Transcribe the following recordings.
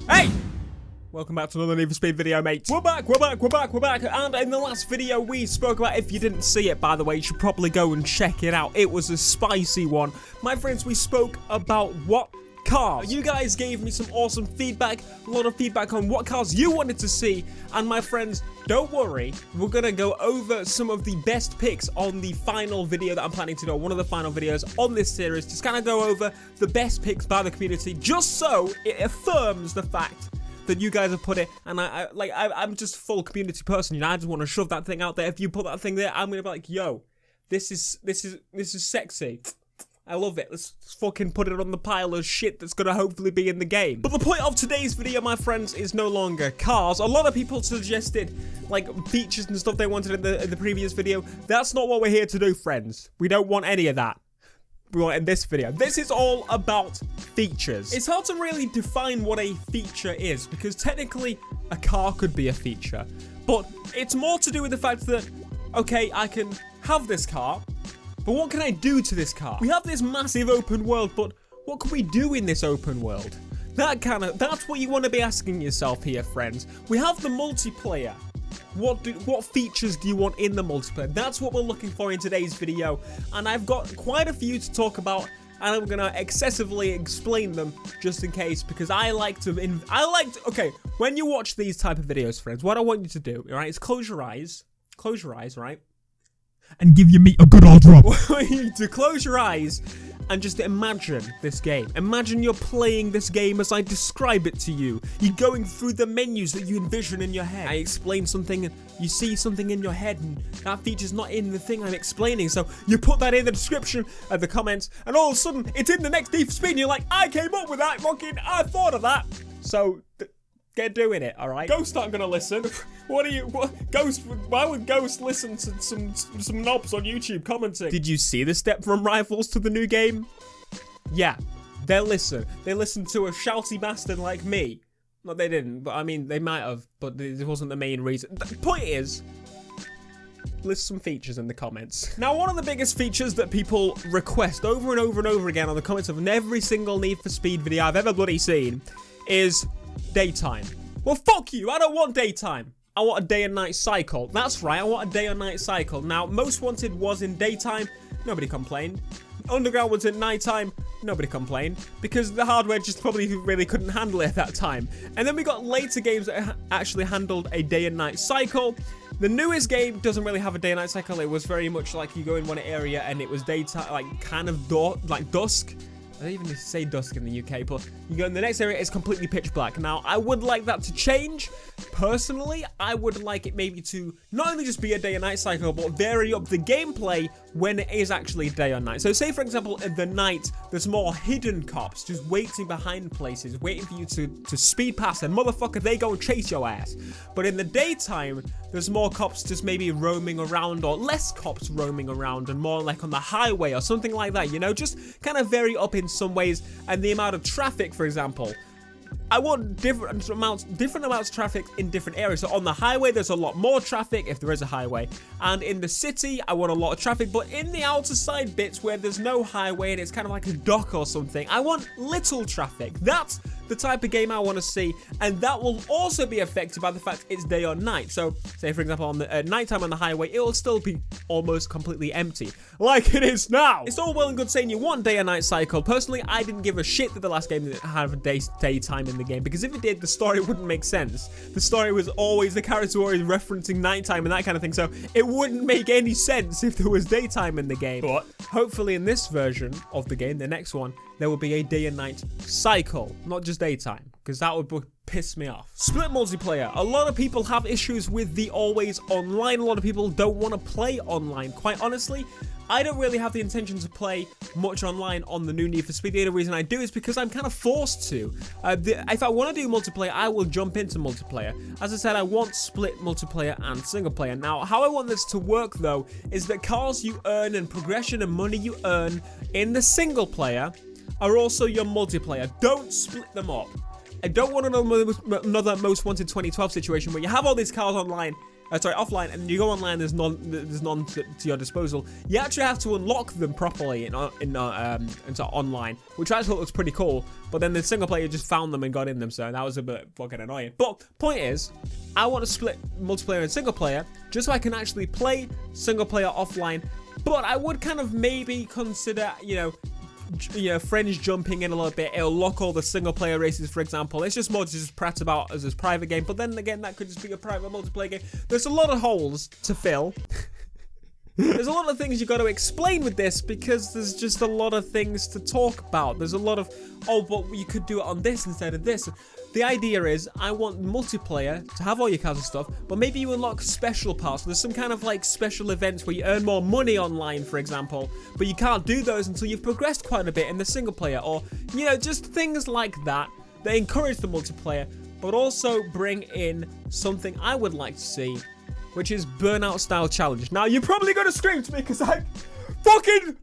Hey! Welcome back to another Need for Speed video, mate. We're back. And in the last video, we spoke about, if you didn't see it, by the way, you should probably go and check it out. It was a spicy one. My friends, we spoke about what cars. You guys gave me some awesome feedback, a lot of feedback on what cars you wanted to see. And my friends, don't worry, we're gonna go over some of the best picks on the final video that I'm planning to do, one of the final videos on this series. Just kind of go over the best picks by the community, just so it affirms the fact that you guys have put it. And I'm just a full community person, you know. I just want to shove that thing out there. If you put that thing there, I'm gonna be like, yo, this is sexy. I love it. Let's fucking put it on the pile of shit that's gonna hopefully be in the game. But the point of today's video, my friends, is no longer cars. A lot of people suggested like features and stuff they wanted in the previous video. That's not what we're here to do, friends. We don't want any of that. We want in this video. This is all about features. It's hard to really define what a feature is, because technically a car could be a feature, but it's more to do with the fact that, okay, I can have this car, but what can I do to this car? We have this massive open world, but what can we do in this open world? That's what you want to be asking yourself here, friends. We have the multiplayer. What features do you want in the multiplayer? That's what we're looking for in today's video, and I've got quite a few to talk about, and I'm gonna excessively explain them just in case, because okay, when you watch these type of videos, friends, what I want you to do, alright, is close your eyes, right? And give your meat a good old rub. You need to close your eyes and just imagine this game. Imagine you're playing this game as I describe it to you. You're going through the menus that you envision in your head. I explain something and you see something in your head, and that feature's not in the thing I'm explaining. So you put that in the description of the comments, and all of a sudden it's in the next Need for Speed, and you're like, I came up with that, fucking, I thought of that. So get doing it, alright? Ghost aren't gonna listen. Ghost, why would Ghost listen to some knobs on YouTube commenting? Did you see the step from rivals to the new game? Yeah, they'll listen. They listen to a shouty bastard like me. No, they didn't, but I mean, they might have, but it wasn't the main reason. The point is, list some features in the comments. Now, one of the biggest features that people request over and over and over again on the comments of every single Need for Speed video I've ever bloody seen is daytime. Well, fuck you, I don't want daytime. I want a day and night cycle. That's right, I want a day and night cycle. Now, Most Wanted was in daytime, nobody complained. Underground was in nighttime, nobody complained, because the hardware just probably really couldn't handle it at that time. And then we got later games that actually handled a day and night cycle. The newest game doesn't really have a day and night cycle. It was very much like you go in one area and it was daytime, like kind of dusk. I don't even say dusk in the UK, but you go in the next area, it's completely pitch black. Now, I would like that to change. Personally, I would like it maybe to not only just be a day and night cycle, but vary up the gameplay when it is actually day or night. So say, for example, in the night, there's more hidden cops just waiting behind places, waiting for you to speed past, and motherfucker, they go and chase your ass. But in the daytime, there's more cops just maybe roaming around, or less cops roaming around, and more like on the highway or something like that, you know, just kind of vary up in some ways. And the amount of traffic, for example, I want different amounts of traffic in different areas. So on the highway, there's a lot more traffic, if there is a highway. And in the city, I want a lot of traffic. But in the outer side bits where there's no highway and it's kind of like a dock or something, I want little traffic. That's the type of game I want to see. And that will also be affected by the fact it's day or night. So say, for example, on the nighttime on the highway, it will still be almost completely empty, like it is now. It's all well and good saying you want day and night cycle. Personally, I didn't give a shit that the last game didn't have a daytime in the game, because if it did, the story wouldn't make sense. The story was always, the characters were always referencing nighttime and that kind of thing, so it wouldn't make any sense if there was daytime in the game. But hopefully in this version of the game, the next one, there will be a day and night cycle, not just daytime, because that would piss me off. Split multiplayer. A lot of people have issues with the always online. A lot of people don't want to play online. Quite honestly, I don't really have the intention to play much online on the new Need for Speed. The only reason I do is because I'm kind of forced to. If I want to do multiplayer, I will jump into multiplayer. As I said, I want split multiplayer and single player. Now, how I want this to work, though, is that cars you earn and progression and money you earn in the single player are also your multiplayer. Don't split them up. I don't want another Most Wanted 2012 situation where you have all these cars online offline, and you go online, there's none to your disposal. You actually have to unlock them properly into online, which I thought was pretty cool. But then the single player just found them and got in them, so that was a bit fucking annoying. But point is, I want to split multiplayer and single player just so I can actually play single player offline. But I would kind of maybe consider, friends jumping in a little bit. It'll lock all the single player races, for example. It's just more to just prat about as a private game. But then again, that could just be a private multiplayer game. There's a lot of holes to fill. There's a lot of things you got to explain with this because there's just a lot of things to talk about. There's a lot of, but you could do it on this instead of this. The idea is I want multiplayer to have all your cars and stuff, but maybe you unlock special parts. There's some kind of like special events where you earn more money online, for example, but you can't do those until you've progressed quite a bit in the single player, or, just things like that that encourage the multiplayer, but also bring in something I would like to see, which is Burnout-style challenge. Now, you're probably going to scream to me because fucking,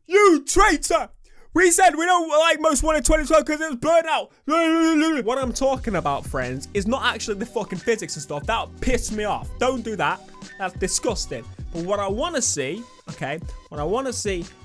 you traitor! We said we don't like Most Wanted 2012 because it was Burnout. What I'm talking about, friends, is not actually the fucking physics and stuff. That pissed me off. Don't do that. That's disgusting. But what I want to see,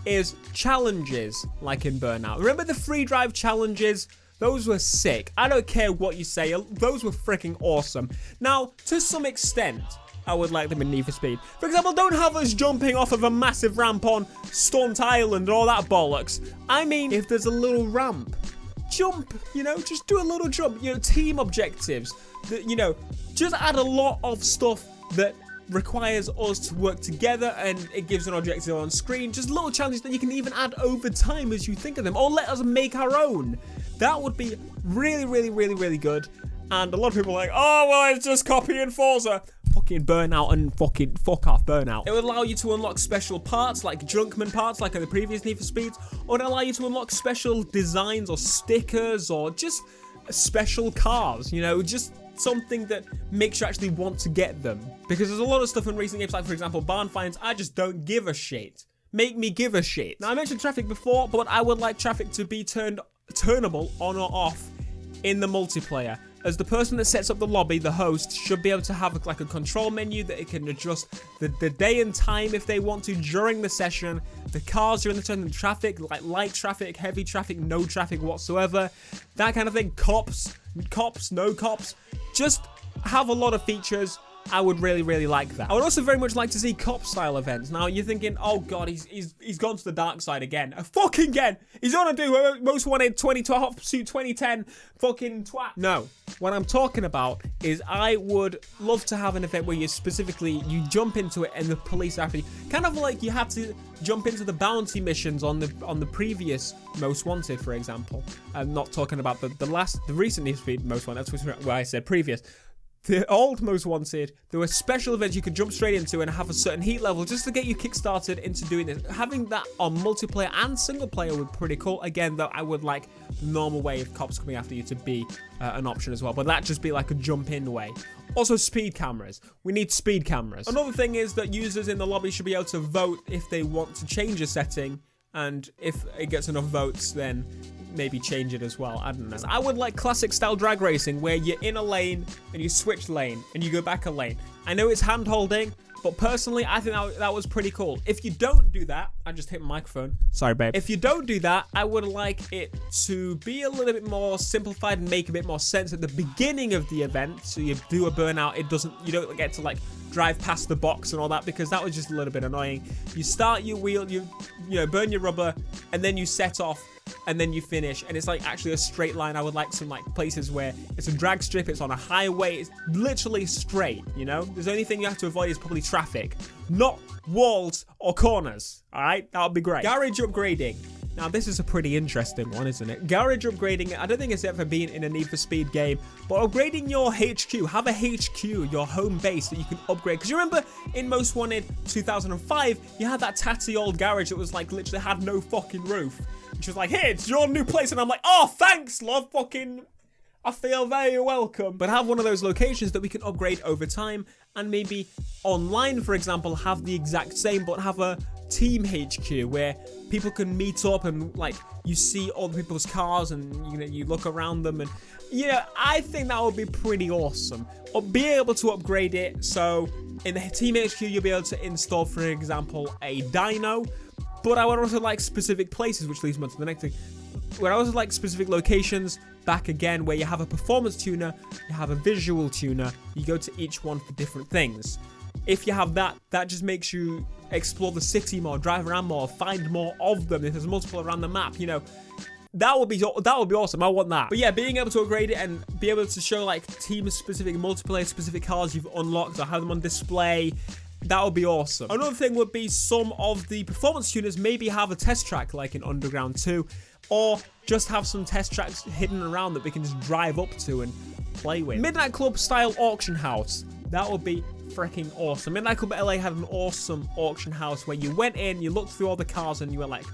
is challenges like in Burnout. Remember the free drive challenges? Those were sick. I don't care what you say. Those were freaking awesome. Now, to some extent, I would like them in Need for Speed. For example, don't have us jumping off of a massive ramp on Stunt Island and all that bollocks. I mean, if there's a little ramp, jump, just do a little jump. Team objectives. Just add a lot of stuff that requires us to work together and it gives an objective on screen. Just little challenges that you can even add over time as you think of them, or let us make our own. That would be really, really, really, really good. And a lot of people are like, oh, well, it's just copying Forza. Fucking Burnout and fucking fuck off Burnout. It would allow you to unlock special parts, like Junkman parts, like in the previous Need for Speeds, or it would allow you to unlock special designs or stickers or just special cars, just something that makes you actually want to get them. Because there's a lot of stuff in recent games, like for example, barn finds, I just don't give a shit. Make me give a shit. Now, I mentioned traffic before, but I would like traffic to be turnable on or off in the multiplayer. As the person that sets up the lobby, the host, should be able to have like a control menu that it can adjust the day and time if they want to during the session. The cars during the turn, the traffic, like light traffic, heavy traffic, no traffic whatsoever. That kind of thing. Cops, no cops. Just have a lot of features. I would really, really like that. I would also very much like to see cop-style events. Now, you're thinking, oh god, he's gone to the dark side again. Fucking again! He's gonna do Most Wanted 2012, Pursuit 2010, fucking twat. No. What I'm talking about is I would love to have an event where you jump into it and the police after you. Kind of like you had to jump into the bounty missions on the previous Most Wanted, for example. I'm not talking about the recent Need for Speed Most Wanted. That's where I said previous. The old Most Wanted, there were special events you could jump straight into and have a certain heat level just to get you kickstarted into doing this. Having that on multiplayer and single player would be pretty cool. Again, though, I would like the normal way of cops coming after you to be an option as well, but that just be like a jump in way. Also, speed cameras. We need speed cameras. Another thing is that users in the lobby should be able to vote if they want to change a setting, and if it gets enough votes, then maybe change it as well. I don't know. I would like classic style drag racing where you're in a lane and you switch lane and you go back a lane. I know it's hand holding, but personally, I think that was pretty cool. If you don't do that, I just hit my microphone. Sorry, babe. If you don't do that, I would like it to be a little bit more simplified and make a bit more sense at the beginning of the event. So you do a burnout, you don't get to like drive past the box and all that, because that was just a little bit annoying. You start your wheel, you burn your rubber, and then you set off, and then you finish, and it's like actually a straight line. I would like some like places where it's a drag strip, it's on a highway, it's literally straight, the only thing you have to avoid is probably traffic, not walls or corners. All right, that would be great. Garage upgrading. Now, this is a pretty interesting one, isn't it? Garage upgrading, I don't think it's ever been in a Need for Speed game, but upgrading your HQ, have a HQ, your home base that you can upgrade. Because you remember in Most Wanted 2005, you had that tatty old garage that was like literally had no fucking roof. And she was like, hey, it's your new place. And I'm like, oh, thanks, love, fucking, I feel very welcome. But have one of those locations that we can upgrade over time, and maybe online, for example, have the exact same, but have a team HQ where people can meet up and like you see all the people's cars and you look around them, and I think that would be pretty awesome. Or be able to upgrade it so In the Team HQ, you'll be able to install, for example, a dyno. But I would also like specific places, which leads me on to the next thing. Where I also like specific locations, back again, where you have a performance tuner, you have a visual tuner, you go to each one for different things. If you have that, that just makes you explore the city more, drive around more, find more of them. If there's multiple around the map, you know, that would be awesome. I want that. But yeah, being able to upgrade it and be able to show like team-specific, multiplayer-specific cars you've unlocked or have them on display, that would be awesome. Another thing would be some of the performance tuners maybe have a test track like in Underground 2, or just have some test tracks hidden around that we can just drive up to and play with. Midnight Club style auction house. That would be freaking awesome. Midnight Club LA had an awesome auction house where you went in, you looked through all the cars and you were like,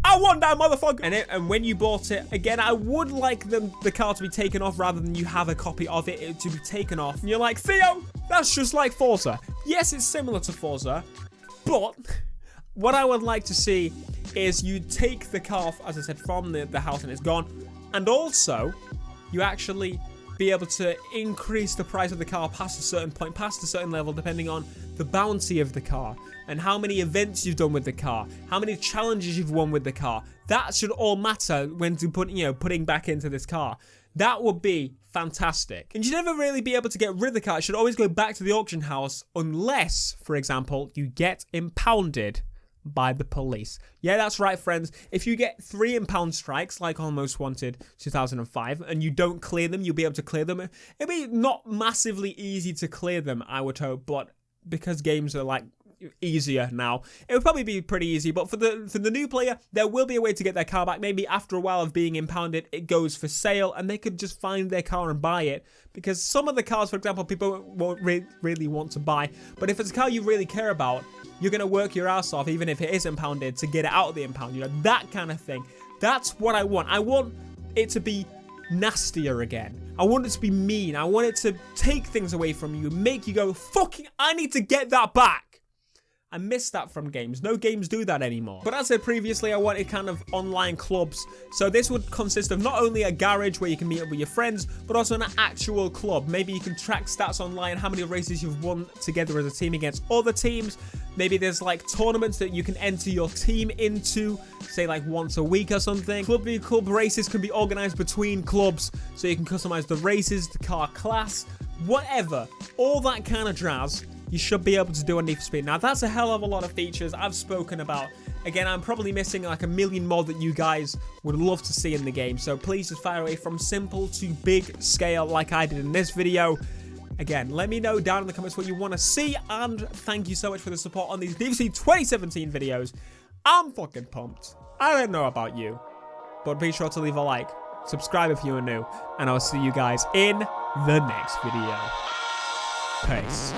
I want that motherfucker! And when you bought it, again, I would like the car to be taken off rather than you have a copy of it to be taken off. And you're like, Theo, that's just like Forza. Yes, it's similar to Forza, but what I would like to see is you take the car, as I said, from the house and it's gone. And also, you actually be able to increase the price of the car past a certain point, past a certain level, depending on the bounty of the car and how many events you've done with the car, how many challenges you've won with the car. That should all matter when putting back into this car. That would be fantastic. And you'd never really be able to get rid of the car. It should always go back to the auction house unless, for example, you get impounded by the police. Yeah, that's right, friends. If you get 3 impound strikes, like on Most Wanted 2005, and you don't clear them, you'll be able to clear them. It'll be not massively easy to clear them, I would hope, but because games are like easier now, it would probably be pretty easy. But for the new player, there will be a way to get their car back. Maybe after a while of being impounded, it goes for sale and they could just find their car and buy it, because some of the cars, for example, people won't really want to buy. But if it's a car you really care about, you're going to work your ass off, even if it is impounded, to get it out of the impound, you know, that kind of thing. That's what I want. I want it to be nastier again. I want it to be mean. I want it to take things away from you and make you go, fucking, I need to get that back. I miss that from games. No games do that anymore. But as I said previously, I wanted kind of online clubs. So this would consist of not only a garage where you can meet up with your friends, but also an actual club. Maybe you can track stats online, how many races you've won together as a team against other teams. Maybe there's like tournaments that you can enter your team into, say like once a week or something. Club races can be organized between clubs, so you can customize the races, the car class, whatever. All that kind of jazz you should be able to do on Need for Speed. Now, that's a hell of a lot of features I've spoken about. Again, I'm probably missing like a million more that you guys would love to see in the game. So please just fire away from simple to big scale like I did in this video. Again, let me know down in the comments what you want to see. And thank you so much for the support on these Need for Speed 2017 videos. I'm fucking pumped. I don't know about you, but be sure to leave a like, subscribe if you are new, and I'll see you guys in the next video. Peace.